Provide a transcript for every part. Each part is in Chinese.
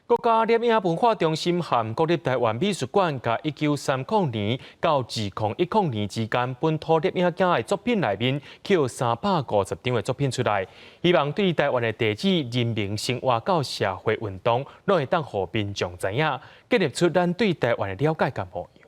国家摄影文化中心和国立台湾美术馆，甲1930年到2010年之间，本土摄影家的作品内面，去有350张的作品出来，希望对台湾的地址、人民生活到社会运动，拢会当互民众知影，建立出咱对台湾的了解甲模样。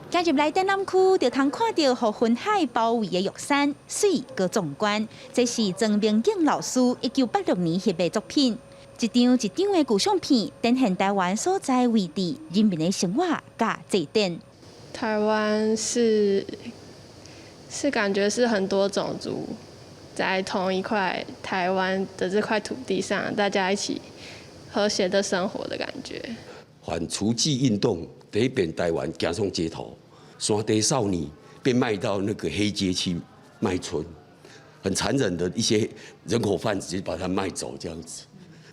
加入来展览区，就通看到互云海包围的玉山，水阁壮观。这是曾明景老师1986年翕的作品，一张一张的古相片，展现台湾所在位置、人民的生活甲祭典。台湾是感觉是很多种族在同一块台湾的这块土地上，大家一起和谐的生活的感觉。反除妓运动第一遍台湾走上街头，山地少女被卖到那个黑街去卖春，很残忍的一些人口贩子就把它卖走这样子。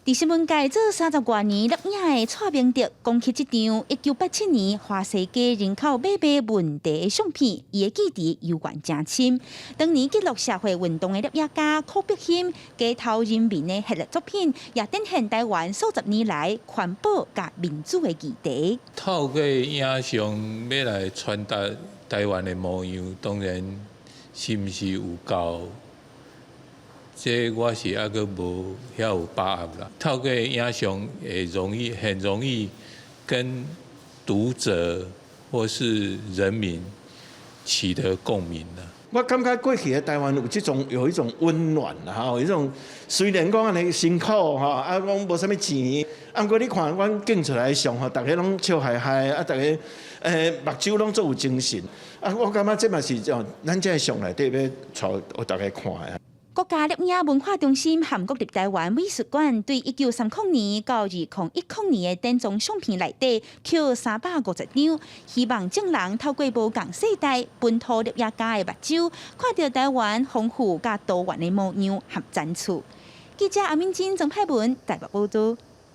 伫新闻界做30多年摄影的蔡明德，讲起这张1987年华世界人口买卖问题的相片，伊的记忆悠远真深。当年记录社会运动的摄影家柯碧欣，街头人民的系列作品，也展现台湾数十年来环保甲民主的议题。透过影像要来传达台湾的模样，当然是毋是有够？ 这我是还阁无遐有把握啦。透过影像会很容易跟读者或是人民取得共鸣啦。我感觉过去的台湾有一种温暖啦，有一种虽然讲安尼辛苦哈，啊讲无啥物钱，啊过你看阮景出来的相吼，大家拢笑嗨嗨，啊大家目睭拢足有精神，啊我感觉这嘛是咱这相内底要带互大家看的。 国家摄影文化中心和国立台湾美术馆对1930年到2010年的展藏相片内底，取350张，希望众人透过无共世代本土摄影家的目睭，看到台湾丰富甲多元的模样和展出。记者阿敏珍、曾派文台北报道。